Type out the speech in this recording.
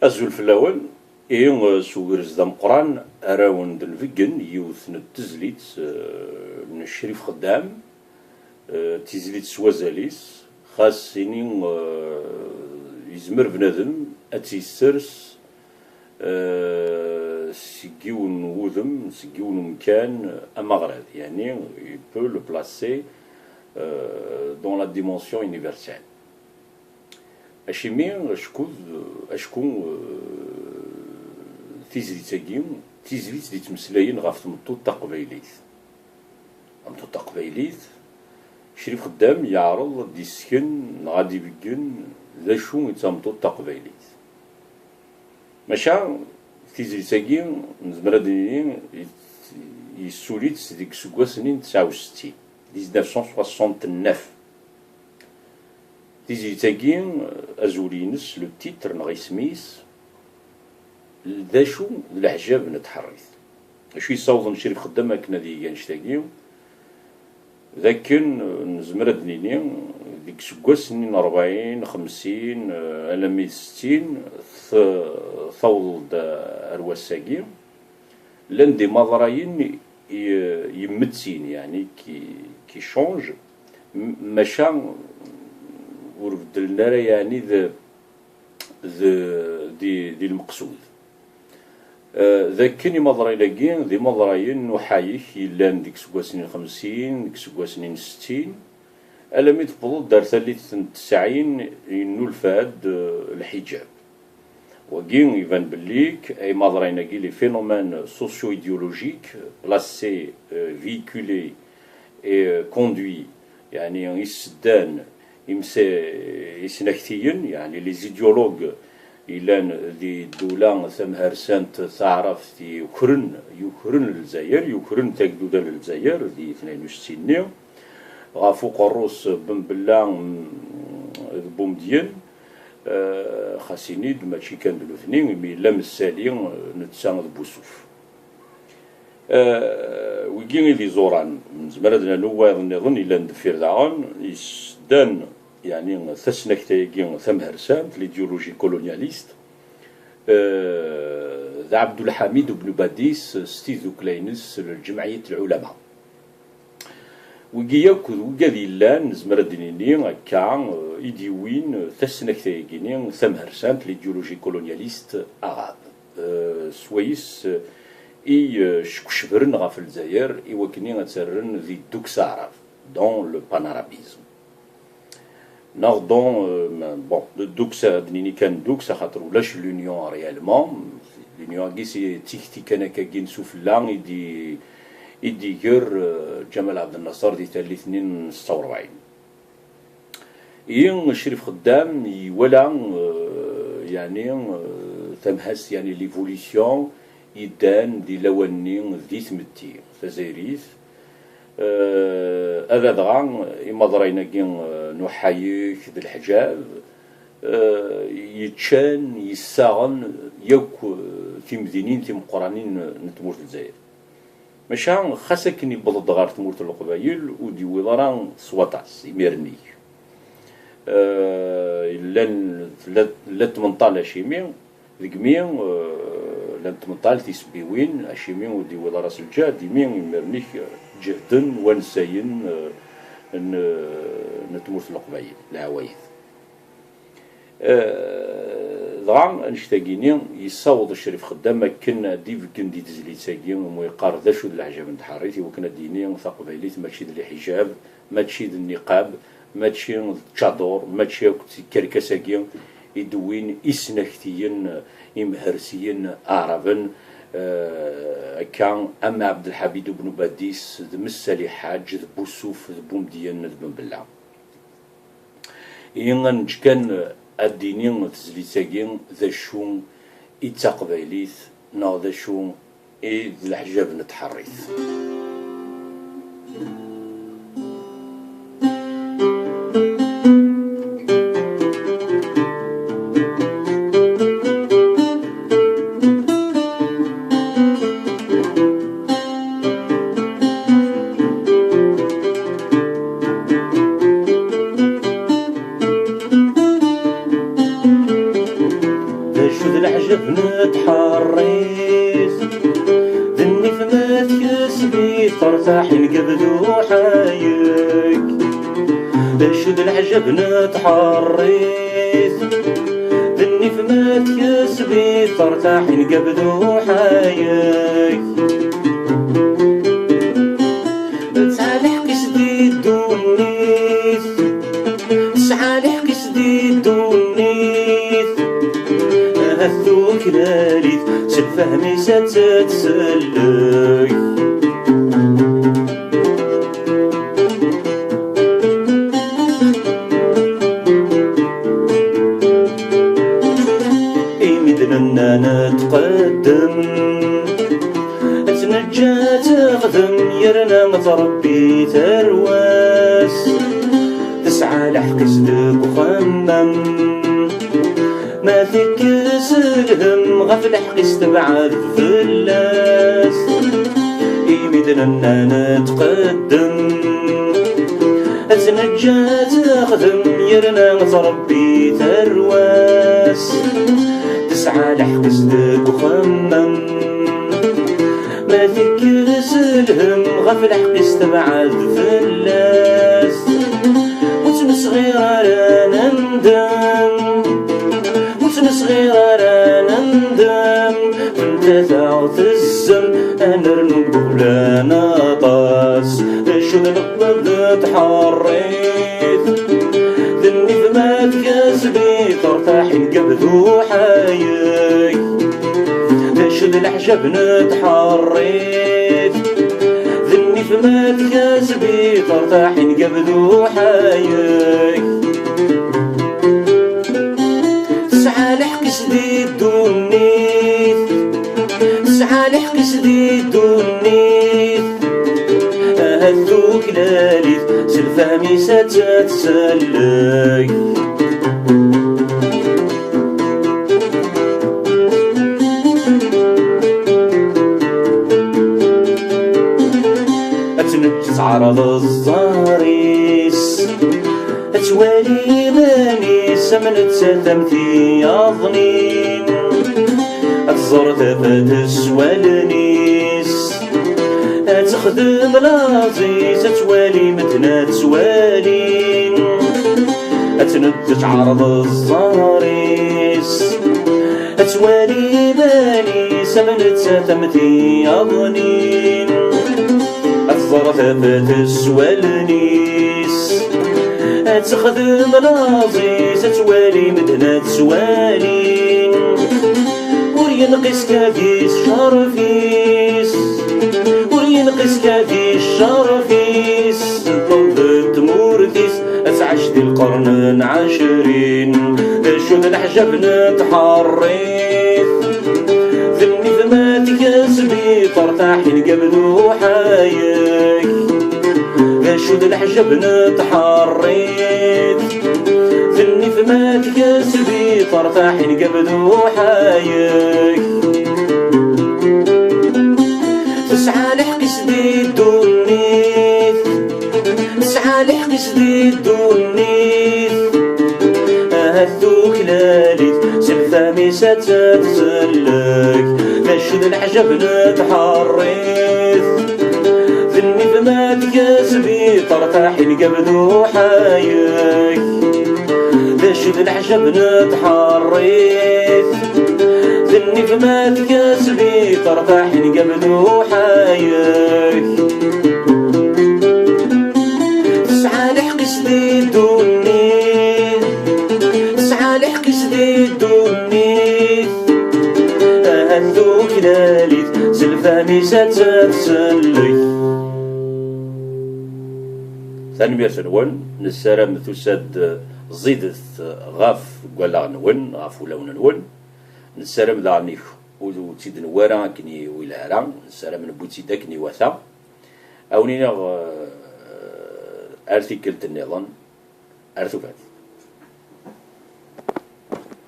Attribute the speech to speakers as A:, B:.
A: أزول في الأول سوغرز دا مقران أراون دنفقن يوث نتزليت من الشريف خدام تزليت سوازاليس خاص سينين يزمر بنادم أتيسرس سيجيون وذم سيجيون مكان أمغرد يعني il peut le placer dans la dimension universelle. أشيمين أشكون تيزليتاكين تيزليت دي تمسلاين غاف تمطوط تقبيليت مطوط تقبيليت شريف خدام يعرض دي سكن غادي بيجن ذا شو يتمطوط تقبيليت ماشا تيزليتاكين نزمرادين يسوليت ديك سكوا سنين 69 1969 تيزليتاكين أزولينس لو تيتر نغي سميس ذا شو العجاب نتحرث شو يصوضن شريف خدام كنا دي نشتاقيو ذاكن نزمرد نيني ديك سكوا سنين 40 50 ألمي 60 ثوض أرواساقي لان دي مضراين يمتسين يعني كي شونج ماشا وربدلنا يعني دي المقصود ذاكني مضراين ذي مضراين نحايك يلان ديك سكوا سنين 50 ديك سكوا سنين 60 ألمي تفضل دار ثالث 90 إنو الفاد الحجاب وكين يبان بليك أي مضراين لي فينومين سوسيو إيديولوجيك بلاسي فيكولي اي كوندوي يعني يسدان يسنكتيين يعني لي زيديولوج إلان دي دولة ثمها رسانت تعرف دي يكرن الجزائر يكرن تجدودا للجزائر دي 62 غافو قروس بن بلان بومدين خاسينيد ماشي كان دلوثنين مي لام السالين نتساند بوسوف ويجيني لي زوران من زمرادنا نوار نظن إلا ندفير داعون يسدان يعني ثسنك تيجين ثم هرسان ليديولوجي كولونياليست ذا عبد الحميد بن باديس ستيذو كلاينس للجمعية العلماء وجياك وجذي لان زمردنيني هكا يديوين ثسنك تيجين ثم هرسان ليديولوجي كولونياليست أغاب سويس شكشبرن غاف الجزائر وكني غتسرن ذي دوكس عرف دون لو بانارابيزم ناردون بون دوكس دنيني كان دوكس خاطر ولاش لونيون ريالمون لونيون كيسي تيكتي كان كاين سوفلان يدي غير جمال عبد الناصر دي تالي 46 ين شريف خدام ولا يعني تمهس يعني ليفوليسيون يدان دي لوانين ذي ثمتي تزايريث هذا دغا إما ضرينا كين نحايك ذي الحجاب يتشان يساغن يوك في مدينين في مقرانين نتمورت الجزائر ماشا خاصة كني بلد غار تمورت القبايل ودي وضران سواطاس يميرني لا تمنطال شيمين ذيك مين لان تمنطال تيسبيوين اشيمين ودي وضراس الجاد يمين يميرنيك جهدا ونساين نتمورت القبايل العوايد ضغان نشتاقيني يصاوض الشريف خدام كنا دي كندي تزلي تساقين ويقار ذا شو العجب نتحريتي وكنا ديني ثقبيليت ماشي ذي الحجاب ماشي ذي النقاب ماشي تشادور ماشي كركساقين يدوين إسنكتيين إمهرسيين أعرابا كان أما عبد الحميد بن باديس ذمسالي حاج ذبوسوف ذبومديان ذبن بالله ين كان الدينين تزلي تاقين ذا شون إتقبيليت نا ذا شون ذي الحجاب نتحريث العجب نتحريت ذني فما تكسبي ترتاح نقبل حايك شد العجب نتحريت ذني فما تكسبي ترتاح نقبل حايك تعالح كسدي دونيت تعالح كسدي دونيت هثوك لاليت سلفهمي ستتسلي إمدنا نتقدم أتنجى تخدم يرنا متربي ترواس تسعى لحق صدق وخمم ما تكس الهم غفل حق استبعد فلاس إمدنا نتقدم أتنجى تخدم يرنا متربي ترواس تسعى لحق صدق وخمم ما تكس الهم غفل حق استبعد فلاس وتن صغيرة رانا ندم وتن صغيرة رانا ندم انت تعطي الزم انا رنقول انا طاس شو نقبل تحريت ذني فما تكسبي ترتاحي نقبل حايك شد العجب نتحريت ذني فما تكسبي ترتاحي نقبل حايك تسعى لحق سدي دونيت تسعى لحق سدي دونيت هذوك لاليت سلفامي ستتسلي تعرض الزاريس توالي مانيس من تساتمتي أظنين أتزرت فتسوالنيس تخدم لازيس توالي متنا توالين أتند تعرض الزاريس توالي مانيس من تساتمتي أظنين الظرف فتسوالنيس تخدم لازيس توالي مدنا تسوالين ورينقس كافيس شرفيس ورينقس كافيس شرفيس طلبت مورتيس أتعش دي القرن 20 شد الحجب نتحريت ذني فما تكسبي ترتاحي نقبل حايك شد الحجب نتحريت ذني فما تكسبي ترتاحي نقبل حايك تسعى لحق سدي دونيت تسعى لحق سدي دونيت هذوك لاليت سلفامي ستتسلك شد العجب نتحريت ذني فما تكسبي ترتاحي نقبل حايك شد العجب نتحريت ذني فما تكسبي ترتاحي نقبل حايك تسعى لحق سدي دونيت تسعى لحق سدي دونيت هذوك لاليت سلفامي ستتسلي ثاني بيرسنون نسرم تسد زيدت غاف قولا نون غاف ولون نون نسرم ذانيخ وتيد نورا كني ويلارا نسرم نبوتي داكني وثا أو نينا ارتيكل النظام ارتفعت